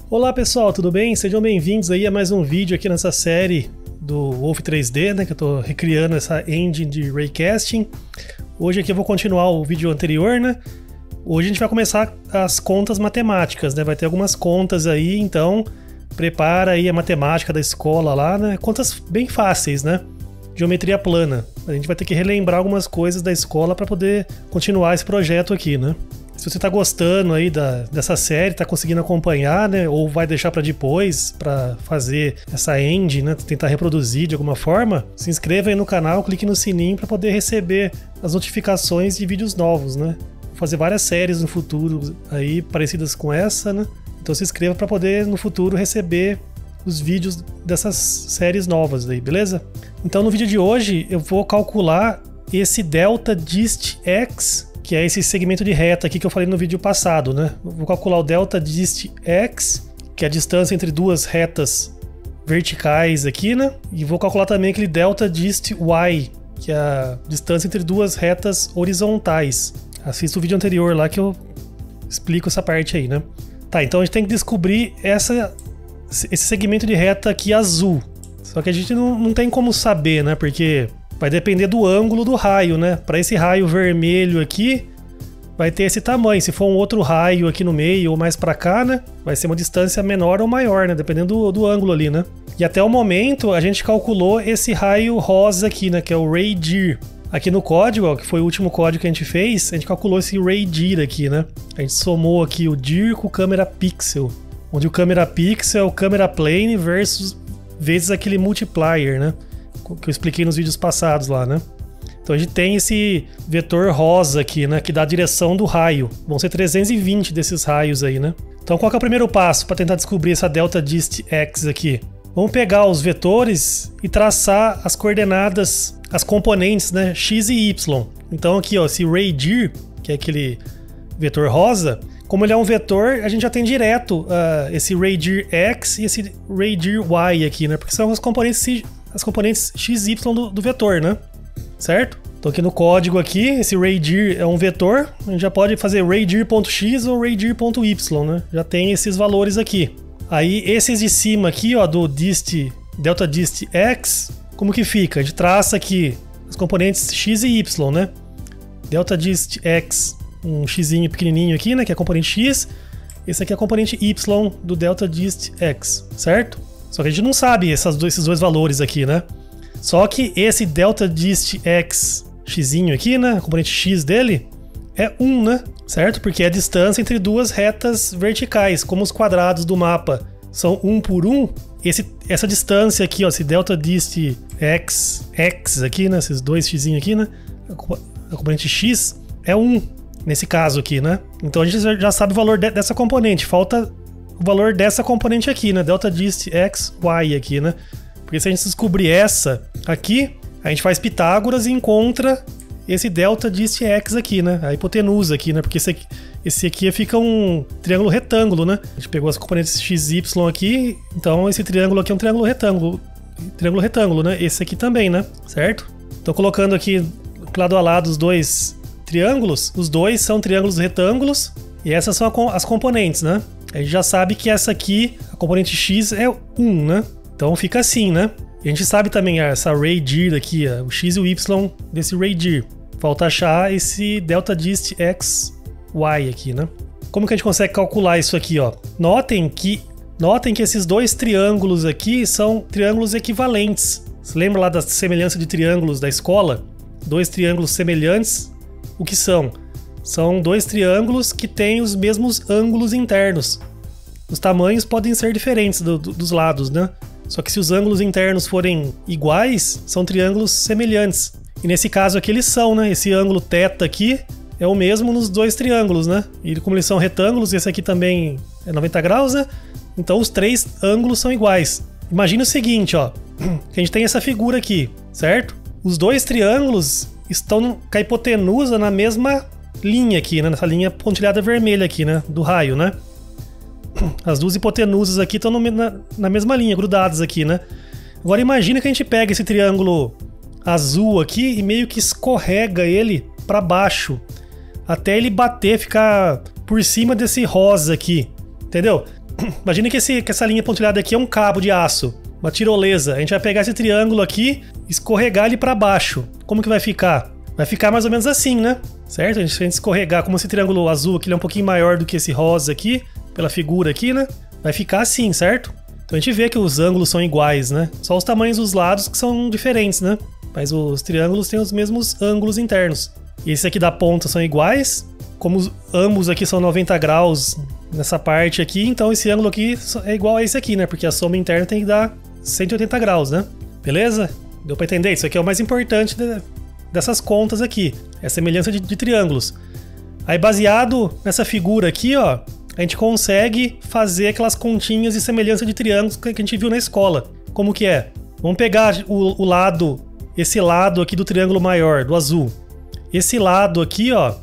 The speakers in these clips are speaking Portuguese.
Olá pessoal, tudo bem? Sejam bem-vindos aí a mais um vídeo aqui nessa série do Wolf 3D, né? Que eu tô recriando essa engine de Raycasting. Hoje aqui eu vou continuar o vídeo anterior, né? Hoje a gente vai começar as contas matemáticas, né? Vai ter algumas contas aí, então prepara aí a matemática da escola lá, né? Contas bem fáceis, né? Geometria plana. A gente vai ter que relembrar algumas coisas da escola para poder continuar esse projeto aqui, né? Se você tá gostando aí dessa série, tá conseguindo acompanhar, né? Ou vai deixar para depois, para fazer essa engine, né? Tentar reproduzir de alguma forma, se inscreva aí no canal, clique no sininho para poder receber as notificações de vídeos novos, né? Vou fazer várias séries no futuro aí parecidas com essa, né? Então se inscreva para poder no futuro receber os vídeos dessas séries novas aí, beleza? Então no vídeo de hoje eu vou calcular esse delta dist x, que é esse segmento de reta aqui que eu falei no vídeo passado, né? Vou calcular o delta dist x, que é a distância entre duas retas verticais aqui, né? E vou calcular também aquele delta dist y, que é a distância entre duas retas horizontais. Assista o vídeo anterior lá que eu explico essa parte aí, né? Tá, então a gente tem que descobrir esse segmento de reta aqui azul. Só que a gente não tem como saber, né? Porque vai depender do ângulo do raio, né? Para esse raio vermelho aqui, vai ter esse tamanho. Se for um outro raio aqui no meio ou mais para cá, né? Vai ser uma distância menor ou maior, né? Dependendo do ângulo ali, né? E até o momento a gente calculou esse raio rosa aqui, né? Que é o ray dir. Aqui no código, ó, que foi o último código que a gente fez, a gente calculou esse ray dir aqui, né? A gente somou aqui o dir com o câmera pixel, onde o câmera pixel é o câmera plane vezes aquele multiplier, né? Que eu expliquei nos vídeos passados lá, né? Então a gente tem esse vetor rosa aqui, né? Que dá a direção do raio. Vão ser 320 desses raios aí, né? Então qual que é o primeiro passo para tentar descobrir essa delta dist x aqui? Vamos pegar os vetores e traçar as coordenadas, as componentes, né? X e y. Então aqui, ó, esse ray dir, que é aquele vetor rosa, como ele é um vetor, a gente já tem direto esse ray dir x e esse ray dir y aqui, né? Porque são as componentes x e y do vetor, né? Certo? Então aqui no código aqui, esse ray dir é um vetor, a gente já pode fazer ray dir.x ou ray dir.y, né? Já tem esses valores aqui. Aí esses de cima aqui, ó, do delta dist x, como que fica? A gente traça aqui as componentes x e y, né? Delta dist x, um xzinho pequenininho aqui, né? Que é a componente x. Esse aqui é a componente y do delta dist x, certo? Só que a gente não sabe esses dois valores aqui, né? Só que esse delta dist x xzinho aqui, né? A componente x dele é 1, né? Certo? Porque é a distância entre duas retas verticais. Como os quadrados do mapa são 1 por 1, essa distância aqui, ó, esse delta dist x aqui, né? Esses dois xzinho aqui, né? A componente x é 1 nesse caso aqui, né? Então a gente já sabe o valor dessa componente. Falta o valor dessa componente aqui, né? Delta dist x, y aqui, né? Porque se a gente descobrir essa aqui, a gente faz Pitágoras e encontra esse delta dist x aqui, né? A hipotenusa aqui, né? Porque esse aqui fica um triângulo retângulo, né? A gente pegou as componentes x e y aqui, então esse triângulo aqui é um triângulo retângulo, né? Esse aqui também, né? Certo? Então colocando aqui lado a lado os dois triângulos, os dois são triângulos retângulos e essas são as componentes, né? A gente já sabe que essa aqui, a componente x é 1, né? Então fica assim, né? E a gente sabe também essa ray dir aqui, o x e o y desse ray dir. Falta achar esse delta dist x, y aqui, né? Como que a gente consegue calcular isso aqui, ó? Notem que esses dois triângulos aqui são triângulos equivalentes. Você lembra lá da semelhança de triângulos da escola? Dois triângulos semelhantes, o que são? São dois triângulos que têm os mesmos ângulos internos. Os tamanhos podem ser diferentes dos lados, né? Só que se os ângulos internos forem iguais, são triângulos semelhantes. E nesse caso aqui eles são, né? Esse ângulo θ aqui é o mesmo nos dois triângulos, né? E como eles são retângulos, esse aqui também é 90 graus, né? Então os três ângulos são iguais. Imagina o seguinte, ó. Que a gente tem essa figura aqui, certo? Os dois triângulos estão com a hipotenusa na mesma linha aqui, né? Nessa linha pontilhada vermelha aqui, né? Do raio, né? As duas hipotenusas aqui estão na mesma linha, grudadas aqui, né? Agora imagina que a gente pega esse triângulo azul aqui e meio que escorrega ele para baixo, até ele bater, ficar por cima desse rosa aqui, entendeu? Imagine que essa linha pontilhada aqui é um cabo de aço, uma tirolesa. A gente vai pegar esse triângulo aqui, escorregar ele para baixo. Como que vai ficar? Vai ficar mais ou menos assim, né? Certo? A gente escorregar, como esse triângulo azul aqui ele é um pouquinho maior do que esse rosa aqui, pela figura aqui, né? Vai ficar assim, certo? Então a gente vê que os ângulos são iguais, né? Só os tamanhos dos lados que são diferentes, né? Mas os triângulos têm os mesmos ângulos internos. E esse aqui da ponta são iguais. Como ambos aqui são 90 graus nessa parte aqui, então esse ângulo aqui é igual a esse aqui, né? Porque a soma interna tem que dar 180 graus, né? Beleza? Deu pra entender? Isso aqui é o mais importante dessas contas aqui. É a semelhança de triângulos. Aí baseado nessa figura aqui, ó, a gente consegue fazer aquelas continhas de semelhança de triângulos que a gente viu na escola. Como que é? Vamos pegar o lado, esse lado aqui do triângulo maior, do azul. Esse lado aqui, ó,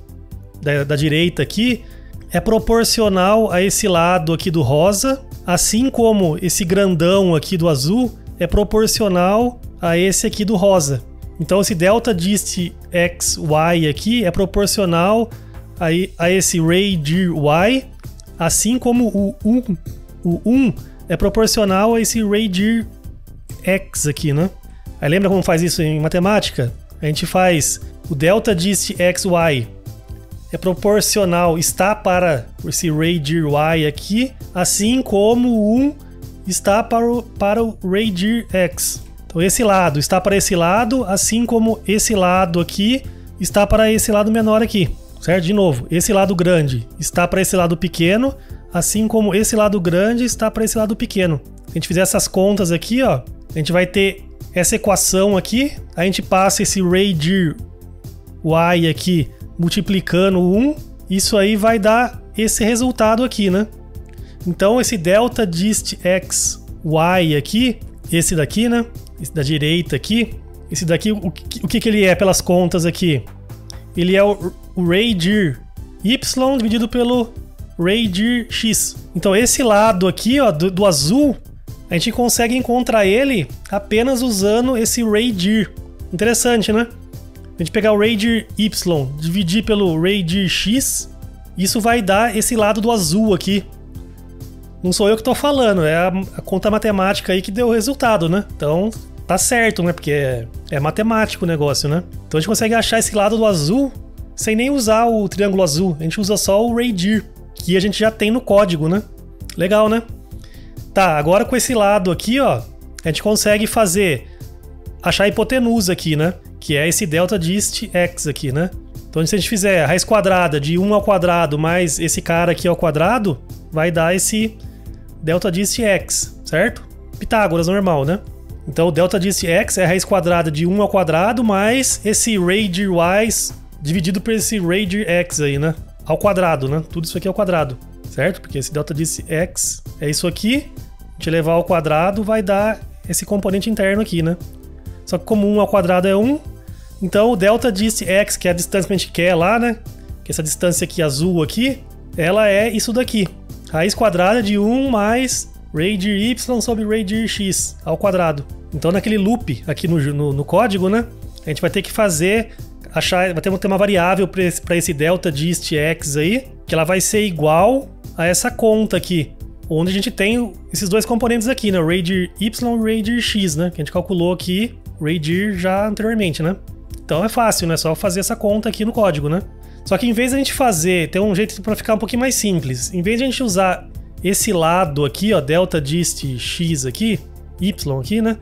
da direita aqui, é proporcional a esse lado aqui do rosa, assim como esse grandão aqui do azul é proporcional a esse aqui do rosa. Então esse delta dist xy aqui é proporcional a esse ray dir y, assim como o 1 é proporcional a esse ray dir x aqui, né? Aí lembra como faz isso em matemática? A gente faz o delta dist xy é proporcional, está para esse ray dir y aqui, assim como o 1 está para o ray dir x. Então esse lado está para esse lado, assim como esse lado aqui está para esse lado menor aqui, certo? De novo, esse lado grande está para esse lado pequeno, assim como esse lado grande está para esse lado pequeno. Se a gente fizer essas contas aqui, ó, a gente vai ter essa equação aqui, a gente passa esse ray dir y aqui multiplicando 1, isso aí vai dar esse resultado aqui, né? Então esse delta dist xy aqui, esse daqui, né? Esse da direita aqui, esse daqui, o que ele é pelas contas aqui? Ele é o ray dir y dividido pelo ray dir x. Então esse lado aqui, ó, do azul, a gente consegue encontrar ele apenas usando esse ray dir. Interessante, né? A gente pegar o ray dir y, dividir pelo ray dir x, isso vai dar esse lado do azul aqui. Não sou eu que estou falando, é a conta matemática aí que deu o resultado, né? Então tá certo, né? Porque é matemático o negócio, né? Então a gente consegue achar esse lado do azul sem nem usar o triângulo azul. A gente usa só o ray dir, que a gente já tem no código, né? Legal, né? Tá, agora com esse lado aqui, ó, a gente consegue achar a hipotenusa aqui, né? Que é esse delta dist x aqui, né? Então se a gente fizer a raiz quadrada de 1 ao quadrado mais esse cara aqui ao quadrado, vai dar esse delta dist x, certo? Pitágoras normal, né? Então o delta dist x é a raiz quadrada de 1 ao quadrado mais esse ray dir y dividido por esse ray dir x aí, né? Ao quadrado, né? Tudo isso aqui ao quadrado, certo? Porque esse delta dist x é isso aqui, a gente levar ao quadrado vai dar esse componente interno aqui, né? Só que como 1 ao quadrado é 1, então o delta dist x, que é a distância que a gente quer lá, né? Que essa distância aqui azul aqui, ela é isso daqui. Raiz quadrada de 1 mais ray dir y sobre ray dir x ao quadrado. Então naquele loop aqui no código, né? A gente vai ter que vai ter uma variável para esse delta dist x aí, que ela vai ser igual a essa conta aqui, onde a gente tem esses dois componentes aqui, né? O ray dir y e o ray dir x, né? Que a gente calculou aqui, ray dir já anteriormente, né? Então é fácil, né? Só fazer essa conta aqui no código, né? Só que em vez de a gente tem um jeito para ficar um pouquinho mais simples. Em vez de a gente usar esse lado aqui, ó, delta dist x aqui, y aqui, né?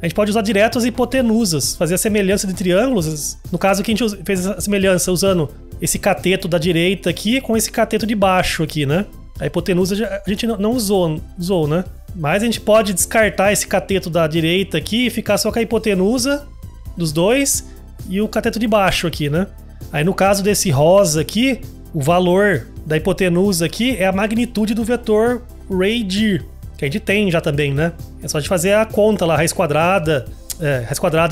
A gente pode usar direto as hipotenusas, fazer a semelhança de triângulos. No caso aqui a gente fez a semelhança usando esse cateto da direita aqui com esse cateto de baixo aqui, né? A hipotenusa a gente não usou, né? Mas a gente pode descartar esse cateto da direita aqui e ficar só com a hipotenusa dos dois e o cateto de baixo aqui, né? Aí no caso desse rosa aqui, o valor da hipotenusa aqui é a magnitude do vetor ray dir, que a gente tem já também, né? É só de fazer a conta lá, raiz quadrada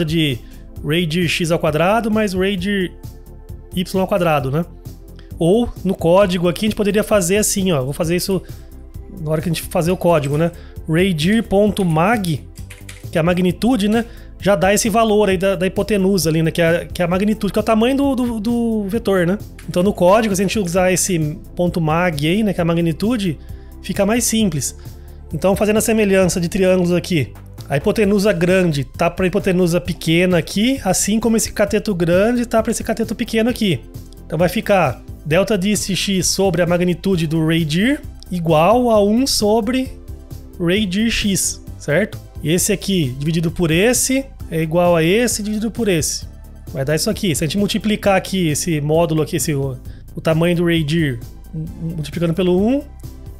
de ray dir x ao quadrado mais ray dir y ao quadrado, né? Ou no código aqui a gente poderia fazer assim, ó, vou fazer isso na hora que a gente fazer o código, né? raydir.mag, que é a magnitude, né? Já dá esse valor aí da hipotenusa ali, né? Que é a magnitude, que é o tamanho do vetor, né? Então no código, se a gente usar esse .mag aí, né? Que é a magnitude, fica mais simples. Então, fazendo a semelhança de triângulos aqui, a hipotenusa grande tá para a hipotenusa pequena aqui, assim como esse cateto grande tá para esse cateto pequeno aqui. Então vai ficar delta dist x sobre a magnitude do radii igual a 1 sobre radii x, certo? E esse aqui dividido por esse é igual a esse dividido por esse. Vai dar isso aqui. Se a gente multiplicar aqui esse módulo aqui, o tamanho do radii multiplicando pelo 1,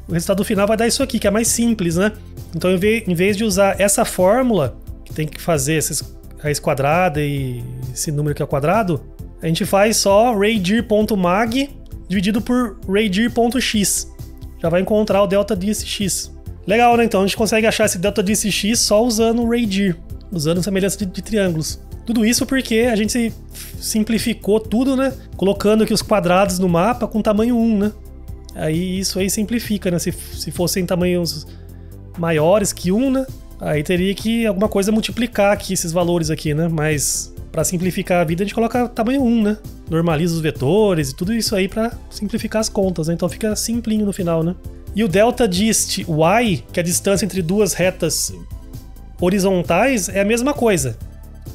o resultado final vai dar isso aqui, que é mais simples, né? Então, em vez de usar essa fórmula, que tem que fazer essa raiz quadrada e esse número aqui ao quadrado, a gente faz só radii.mag dividido por radii.x. Já vai encontrar o delta dist x. Legal, né? Então a gente consegue achar esse delta dist x só usando o radii, usando semelhança de triângulos. Tudo isso porque a gente simplificou tudo, né? Colocando aqui os quadrados no mapa com tamanho 1, né? Aí isso aí simplifica, né? Se fossem tamanhos maiores que 1, né? Aí teria que alguma coisa multiplicar aqui esses valores aqui, né? Mas para simplificar a vida a gente coloca tamanho 1, né? Normaliza os vetores e tudo isso aí para simplificar as contas, né? Então fica simplinho no final, né? E o delta dist y, que é a distância entre duas retas horizontais, é a mesma coisa.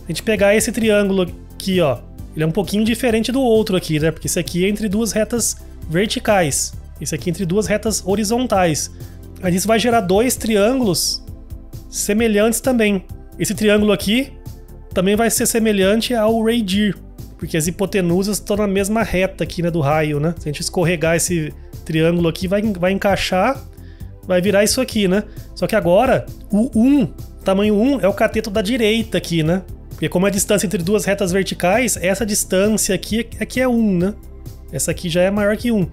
A gente pegar esse triângulo aqui, ó, ele é um pouquinho diferente do outro aqui, né? Porque esse aqui é entre duas retas verticais, esse aqui é entre duas retas horizontais. Aí isso vai gerar dois triângulos semelhantes também. Esse triângulo aqui também vai ser semelhante ao radii, porque as hipotenusas estão na mesma reta aqui, né, do raio, né? Se a gente escorregar esse triângulo aqui, vai encaixar, vai virar isso aqui, né? Só que agora, o 1, tamanho 1, é o cateto da direita aqui, né? Porque como é a distância entre duas retas verticais, essa distância aqui é 1, né? Essa aqui já é maior que 1.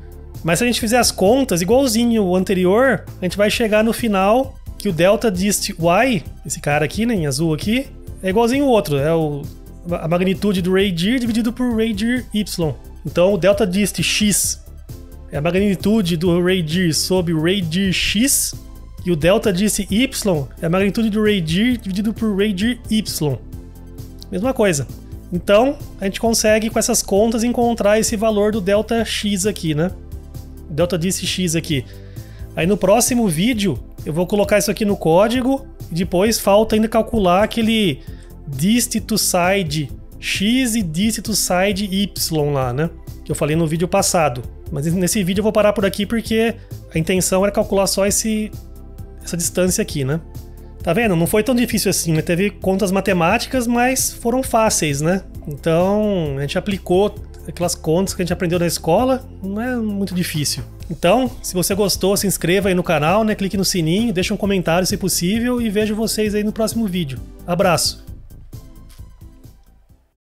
Mas se a gente fizer as contas, igualzinho o anterior, a gente vai chegar no final que o delta dist y, esse cara aqui, né, em azul aqui, é igualzinho o outro. É a magnitude do radii dividido por radii y. Então o delta dist x é a magnitude do radii sobre o radii x, e o delta dist y é a magnitude do radii dividido por radii y. Mesma coisa. Então, a gente consegue, com essas contas, encontrar esse valor do delta x aqui, né? Delta dist x aqui. Aí no próximo vídeo, eu vou colocar isso aqui no código, e depois falta ainda calcular aquele dist to side x e dist to side y lá, né? Que eu falei no vídeo passado. Mas nesse vídeo eu vou parar por aqui porque a intenção era calcular só essa distância aqui, né? Tá vendo? Não foi tão difícil assim, né? Teve contas matemáticas, mas foram fáceis, né? Então, a gente aplicou aquelas contas que a gente aprendeu na escola, não é muito difícil. Então, se você gostou, se inscreva aí no canal, né? Clique no sininho, deixa um comentário se possível e vejo vocês aí no próximo vídeo. Abraço!